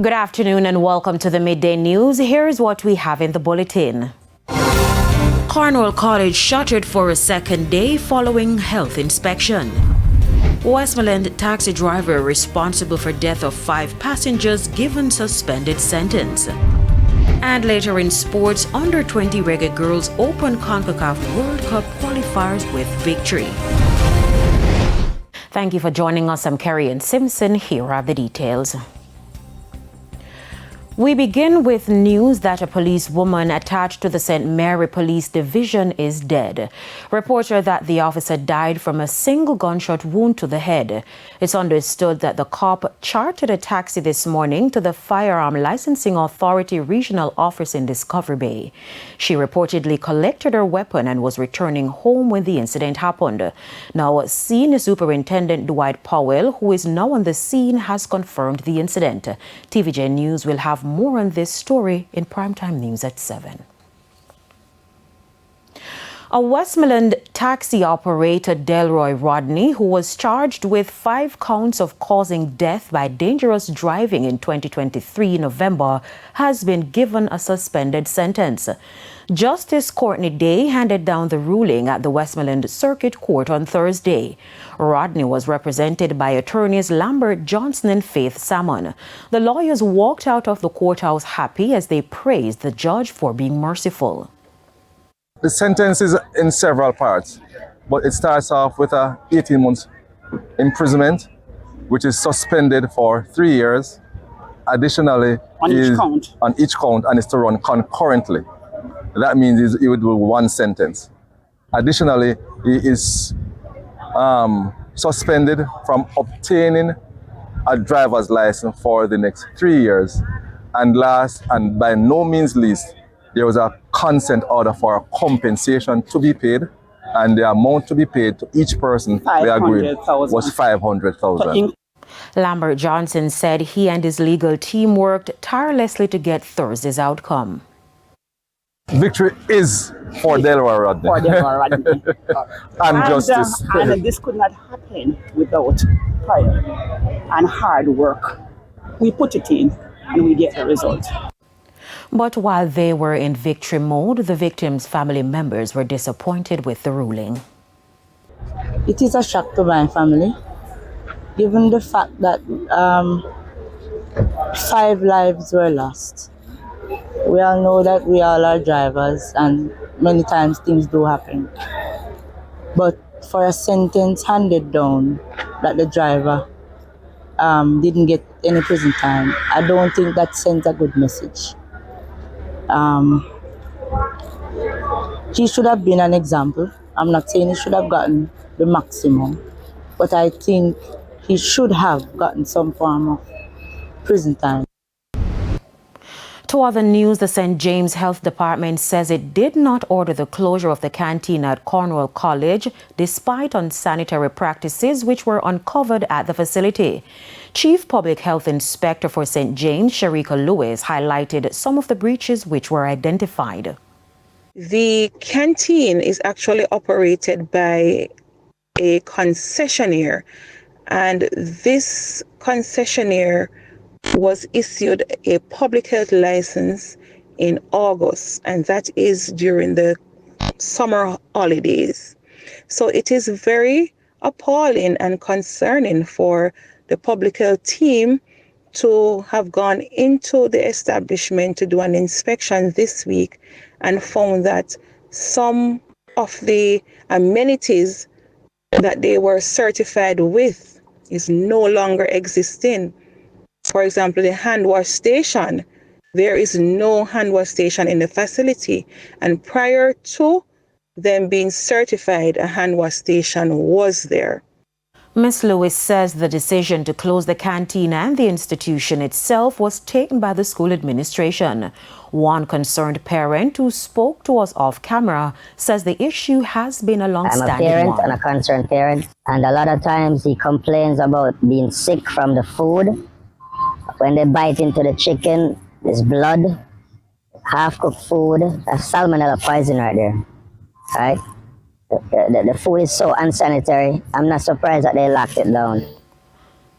Good afternoon and welcome to the Midday News. Here's what we have in the bulletin. Cornwall College shuttered for a second day following health inspection. Westmoreland taxi driver responsible for death of 5 passengers given suspended sentence. And later in sports, under-20 reggae girls open CONCACAF World Cup qualifiers with victory. Thank you for joining us. I'm Kerry Simpson. Here are the details. We begin with news that a policewoman attached to the St. Mary Police Division is dead. Reports are that the officer died from a single gunshot wound to the head. It's understood that the cop chartered a taxi this morning to the Firearm Licensing Authority regional office in Discovery Bay. She reportedly collected her weapon and was returning home when the incident happened. Now, Senior Superintendent Dwight Powell, who is now on the scene, has confirmed the incident. TVJ News will have more on this story in primetime news at 7. A Westmoreland taxi operator, Delroy Rodney, who was charged with 5 counts of causing death by dangerous driving in 2023 November, has been given a suspended sentence. Justice Courtney Day handed down the ruling at the Westmoreland Circuit Court on Thursday. Rodney was represented by attorneys Lambert Johnson and Faith Salmon. The lawyers walked out of the courthouse happy as they praised the judge for being merciful. The sentence is in several parts, but it starts off with a 18 months imprisonment, which is suspended for 3 years. Additionally, on each count, and is to run concurrently. That means he would do 1 sentence. Additionally, he is suspended from obtaining a driver's license for the next 3 years. And last, and by no means least, there was a consent order for a compensation to be paid, and the amount to be paid to each person we agreed was $500,000. Lambert Johnson said he and his legal team worked tirelessly to get Thursday's outcome. Victory is for Delroy Rodney. For Delroy Rodney. And justice. And this could not happen without prayer and hard work. We put it in and we get the result. But while they were in victory mode, the victims' family members were disappointed with the ruling. It is a shock to my family, given the fact that 5 lives were lost. We all know that we all are drivers and many times things do happen. But for a sentence handed down that the driver didn't get any prison time, I don't think that sends a good message. He should have been an example. I'm not saying he should have gotten the maximum, but I think he should have gotten some form of prison time. To other news, the St. James Health Department says it did not order the closure of the canteen at Cornwall College, despite unsanitary practices which were uncovered at the facility. Chief Public Health Inspector for St. James, Sharika Lewis, highlighted some of the breaches which were identified. The canteen is actually operated by a concessionaire, and this concessionaire was issued a public health license in August, and that is during the summer holidays. So it is very appalling and concerning for the public health team to have gone into the establishment to do an inspection this week and found that some of the amenities that they were certified with is no longer existing. For example, the hand wash station, there is no hand wash station in the facility. And prior to them being certified, a hand wash station was there. Ms. Lewis says the decision to close the canteen and the institution itself was taken by the school administration. One concerned parent who spoke to us off camera says the issue has been a long-standing one. I'm a parent and a concerned parent, and a lot of times he complains about being sick from the food. When they bite into the chicken, there's blood, half-cooked food. That's salmonella poison right there, right? The food is so unsanitary. I'm not surprised that they locked it down.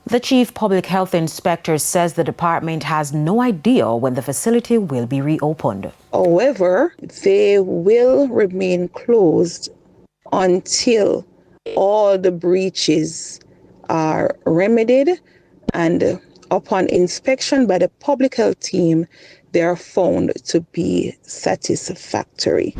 The Chief Public Health Inspector says the department has no idea when the facility will be reopened. However, they will remain closed until all the breaches are remedied, and upon inspection by the public health team, they are found to be satisfactory.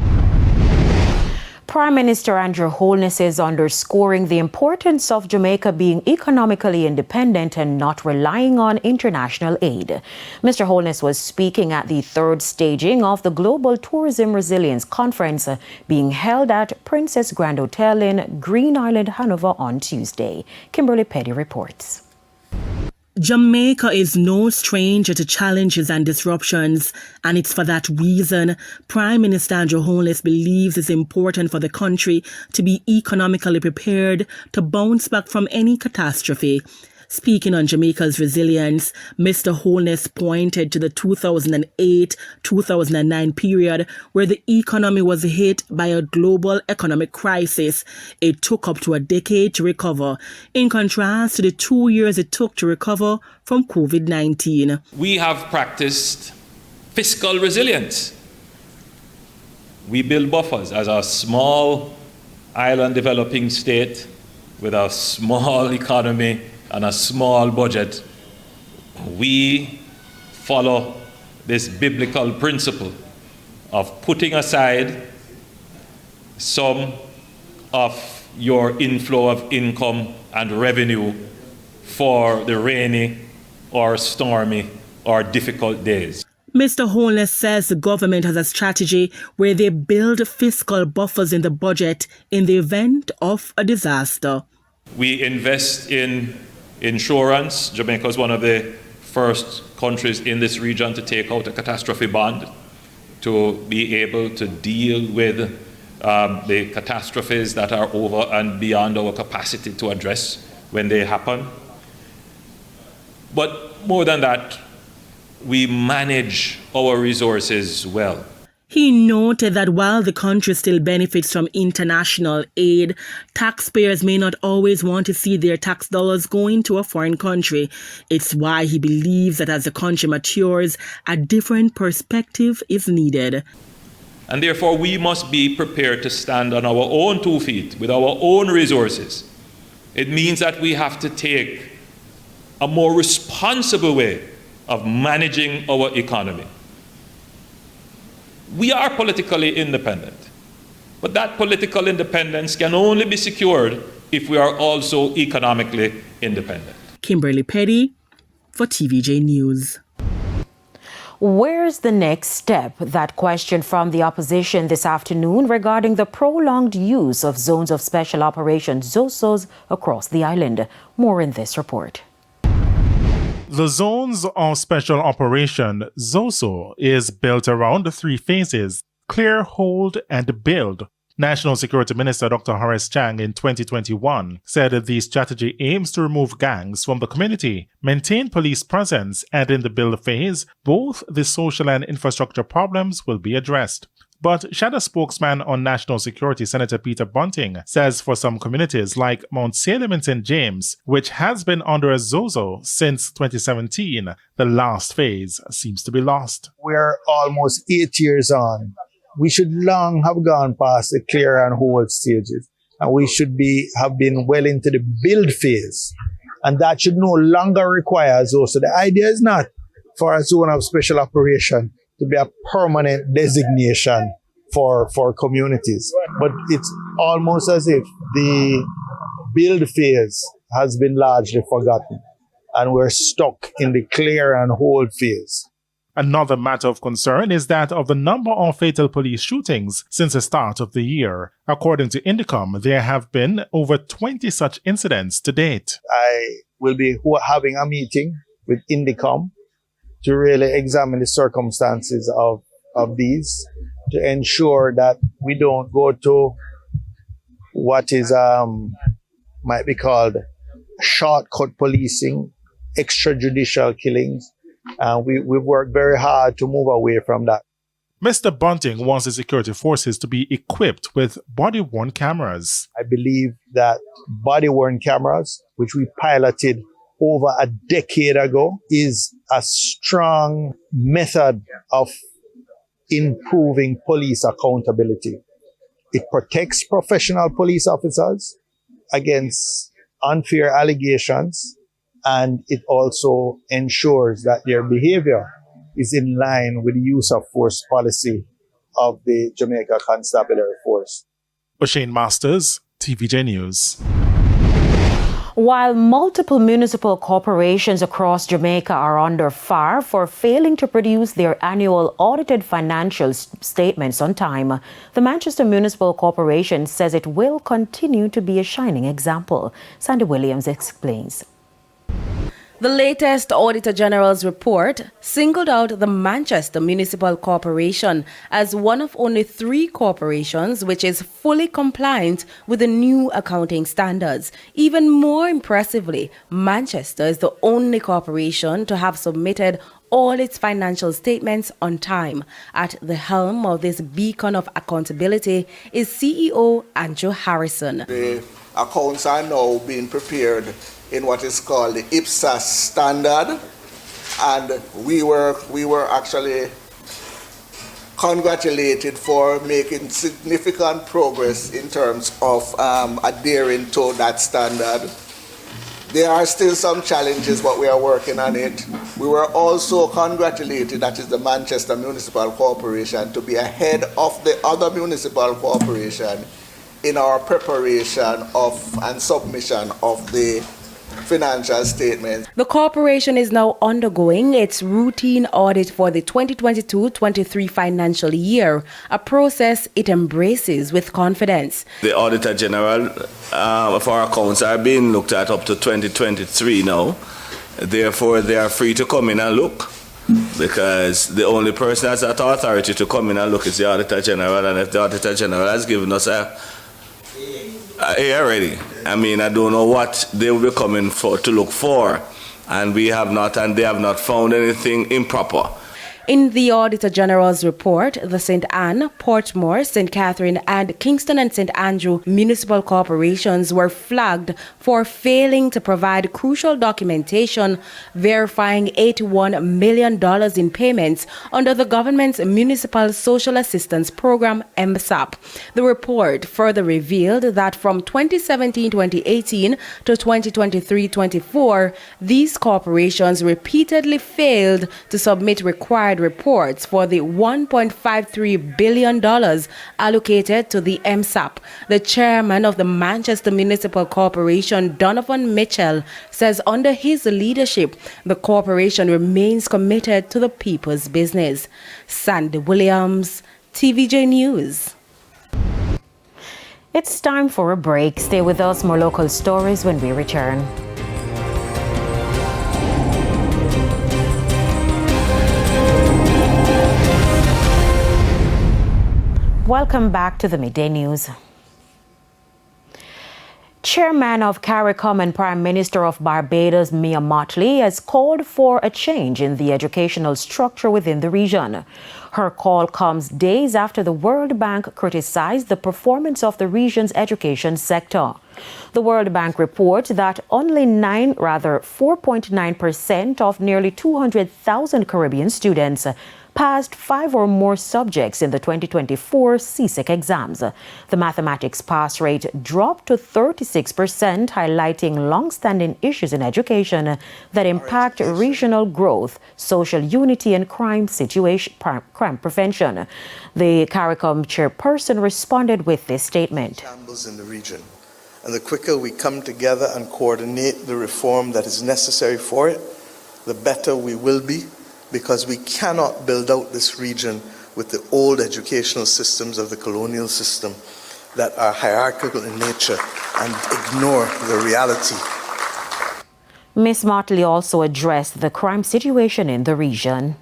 Prime Minister Andrew Holness is underscoring the importance of Jamaica being economically independent and not relying on international aid. Mr. Holness was speaking at the third staging of the Global Tourism Resilience Conference being held at Princess Grand Hotel in Green Island, Hanover on Tuesday. Kimberly Petty reports. Jamaica is no stranger to challenges and disruptions, and it's for that reason Prime Minister Andrew Holness believes it's important for the country to be economically prepared to bounce back from any catastrophe. Speaking on Jamaica's resilience, Mr. Holness pointed to the 2008-2009 period where the economy was hit by a global economic crisis. It took up to a decade to recover, in contrast to the 2 years it took to recover from COVID-19. We have practiced fiscal resilience. We build buffers as a small island developing state with a small economy and a small budget. We follow this biblical principle of putting aside some of your inflow of income and revenue for the rainy or stormy or difficult days. Mr. Holness says the government has a strategy where they build fiscal buffers in the budget in the event of a disaster. We invest in insurance. Jamaica is one of the first countries in this region to take out a catastrophe bond to be able to deal with the catastrophes that are over and beyond our capacity to address when they happen. But more than that, we manage our resources well. He noted that while the country still benefits from international aid, taxpayers may not always want to see their tax dollars going to a foreign country. It's why he believes that as the country matures, a different perspective is needed. And therefore, we must be prepared to stand on our own 2 feet with our own resources. It means that we have to take a more responsible way of managing our economy. We are politically independent, but that political independence can only be secured if we are also economically independent. Kimberly Petty for TVJ News. Where's the next step? That question from the opposition this afternoon regarding the prolonged use of zones of special operations, ZOSOs, across the island. More in this report. The Zones of Special Operation, ZOSO, is built around 3 phases: clear, hold, and build. National Security Minister Dr. Horace Chang in 2021 said that the strategy aims to remove gangs from the community, maintain police presence, and in the build phase, both the social and infrastructure problems will be addressed. But shadow spokesman on national security, Senator Peter Bunting, says for some communities like Mount Salem and St. James, which has been under a ZOSO since 2017, the last phase seems to be lost. We're almost 8 years on. We should long have gone past the clear and hold stages, and we should have been well into the build phase. And that should no longer require ZOSO. The idea is not for a zone of special operation to be a permanent designation for communities. But it's almost as if the build phase has been largely forgotten and we're stuck in the clear and hold phase. Another matter of concern is that of the number of fatal police shootings since the start of the year. According to Indicom, there have been over 20 such incidents to date. I will be having a meeting with Indicom to really examine the circumstances of these, to ensure that we don't go to what is might be called shortcut policing, extrajudicial killings. We've worked very hard to move away from that. Mr. Bunting wants the security forces to be equipped with body-worn cameras. I believe that body-worn cameras, which we piloted over a decade ago is a strong method of improving police accountability. It protects professional police officers against unfair allegations, and it also ensures that their behavior is in line with the use of force policy of the Jamaica Constabulary Force. O'Shane Masters, TVJ News. While multiple municipal corporations across Jamaica are under fire for failing to produce their annual audited financial statements on time, the Manchester Municipal Corporation says it will continue to be a shining example. Sandy Williams explains. The latest Auditor General's report singled out the Manchester Municipal Corporation as one of only 3 corporations which is fully compliant with the new accounting standards. Even more impressively, Manchester is the only corporation to have submitted all its financial statements on time. At the helm of this beacon of accountability is CEO Andrew Harrison. The accounts are now being prepared in what is called the IPSAS standard, and we were actually congratulated for making significant progress in terms of adhering to that standard. There are still some challenges, but we are working on it. We were also congratulated, that is the Manchester Municipal Corporation, to be ahead of the other municipal corporation in our preparation of and submission of the financial statements. The corporation is now undergoing its routine audit for the 2022-23 financial year, a process it embraces with confidence. The Auditor General of our accounts are being looked at up to 2023 now. Therefore, they are free to come in and look, because the only person that has that authority to come in and look is the Auditor General, and if the Auditor General has given us a already, I mean, I don't know what they will be coming for to look for, and we have not, and they have not found anything improper. In the Auditor General's report, the St. Anne, Portmore, St. Catherine and Kingston and St. Andrew municipal corporations were flagged for failing to provide crucial documentation verifying $81 million in payments under the government's Municipal Social Assistance Program, MSAP. The report further revealed that from 2017-2018 to 2023-24, these corporations repeatedly failed to submit required reports for the $1.53 billion allocated to the MSAP. The chairman of the Manchester Municipal Corporation, Donovan Mitchell, says under his leadership, the corporation remains committed to the people's business. Sandy Williams, TVJ News. It's time for a break. Stay with us. More local stories when we return. Welcome back to the Midday News. Chairman of CARICOM and Prime Minister of Barbados, Mia Mottley, has called for a change in the educational structure within the region. Her call comes days after the World Bank criticized the performance of the region's education sector. The World Bank reports that only 4.9% of nearly 200,000 Caribbean students passed 5 or more subjects in the 2024 CSEC exams. The mathematics pass rate dropped to 36%, highlighting long-standing issues in education that impact regional growth, social unity, and crime prevention. The CARICOM chairperson responded with this statement. Shambles in the region, and the quicker we come together and coordinate the reform that is necessary for it, the better we will be, because we cannot build out this region with the old educational systems of the colonial system that are hierarchical in nature and ignore the reality. Ms. Mottley also addressed the crime situation in the region.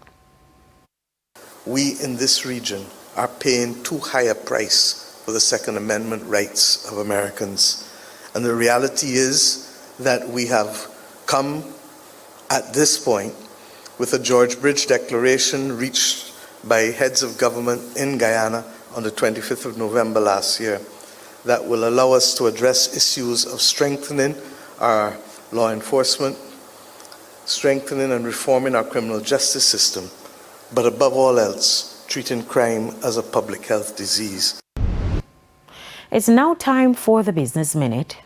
We in this region are paying too high a price for the Second Amendment rights of Americans. And the reality is that we have come at this point with a George Bridge Declaration reached by heads of government in Guyana on the 25th of November last year that will allow us to address issues of strengthening our law enforcement, strengthening and reforming our criminal justice system, but above all else, treating crime as a public health disease. It's now time for the Business Minute.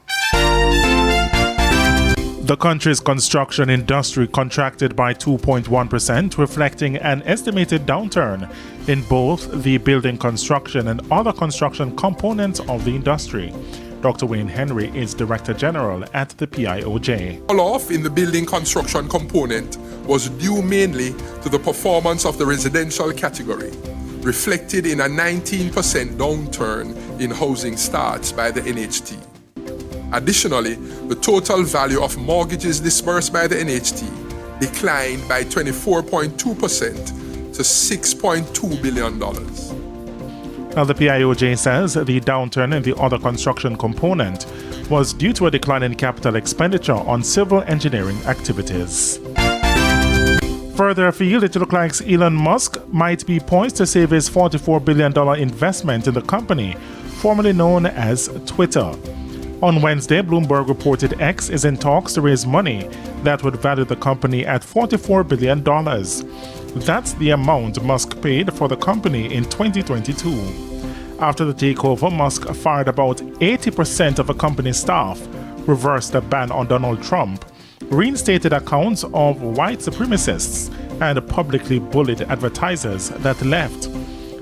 The country's construction industry contracted by 2.1%, reflecting an estimated downturn in both the building construction and other construction components of the industry. Dr. Wayne Henry is Director General at the PIOJ. Fall-off in the building construction component was due mainly to the performance of the residential category, reflected in a 19% downturn in housing starts by the NHT. Additionally, the total value of mortgages disbursed by the NHT declined by 24.2% to $6.2 billion. Now, the PIOJ says the downturn in the other construction component was due to a decline in capital expenditure on civil engineering activities. Further afield, it looks like Elon Musk might be poised to save his $44 billion investment in the company, formerly known as Twitter. On Wednesday, Bloomberg reported X is in talks to raise money that would value the company at $44 billion. That's the amount Musk paid for the company in 2022. After the takeover, Musk fired about 80% of the company's staff, reversed a ban on Donald Trump, reinstated accounts of white supremacists, and publicly bullied advertisers that left.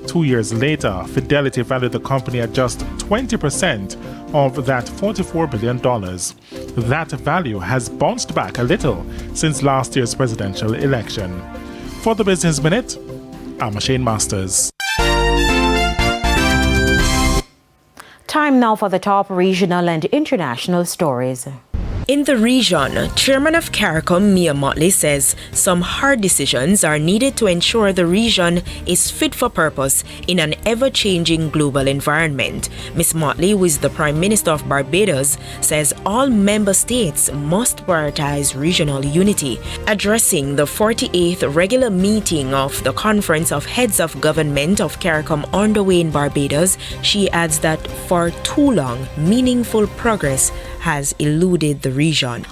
2 years later, Fidelity valued the company at just 20% of that $44 billion. That value has bounced back a little since last year's presidential election. For the Business Minute, I'm Shane Masters. Time now for the top regional and international stories. In the region, Chairman of CARICOM Mia Motley says some hard decisions are needed to ensure the region is fit for purpose in an ever-changing global environment. Ms. Motley, who is the Prime Minister of Barbados, says all member states must prioritize regional unity. Addressing the 48th regular meeting of the Conference of Heads of Government of CARICOM underway in Barbados, she adds that for too long, meaningful progress has eluded the region.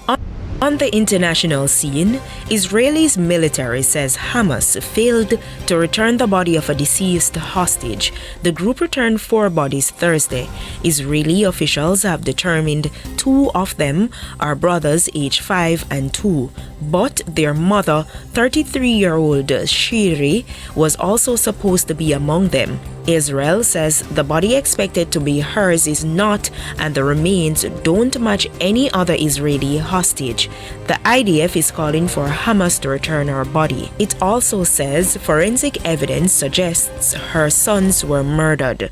On the international scene, Israel's military says Hamas failed to return the body of a deceased hostage. The group returned 4 bodies Thursday. Israeli officials have determined 2 of them are brothers aged 5 and 2, but their mother, 33-year-old Shiri, was also supposed to be among them. Israel says the body expected to be hers is not, and the remains don't match any other Israeli hostage. The IDF is calling for Hamas to return her body. It also says forensic evidence suggests her sons were murdered.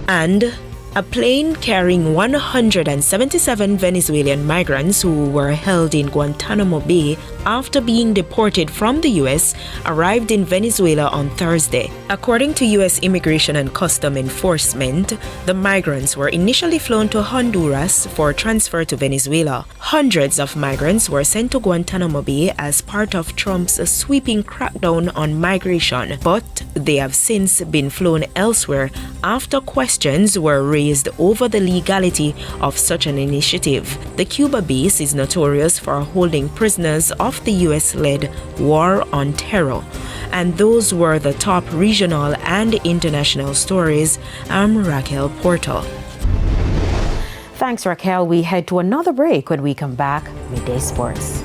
And a plane carrying 177 Venezuelan migrants who were held in Guantanamo Bay after being deported from the U.S. arrived in Venezuela on Thursday. According to U.S. Immigration and Custom Enforcement, the migrants were initially flown to Honduras for transfer to Venezuela. Hundreds of migrants were sent to Guantanamo Bay as part of Trump's sweeping crackdown on migration, but they have since been flown elsewhere after questions were raised over the legality of such an initiative. The Cuba base is notorious for holding prisoners of the US-led war on terror. And those were the top regional and international stories. I'm Raquel Porto. Thanks, Raquel. We head to another break. When we come back, Midday Sports.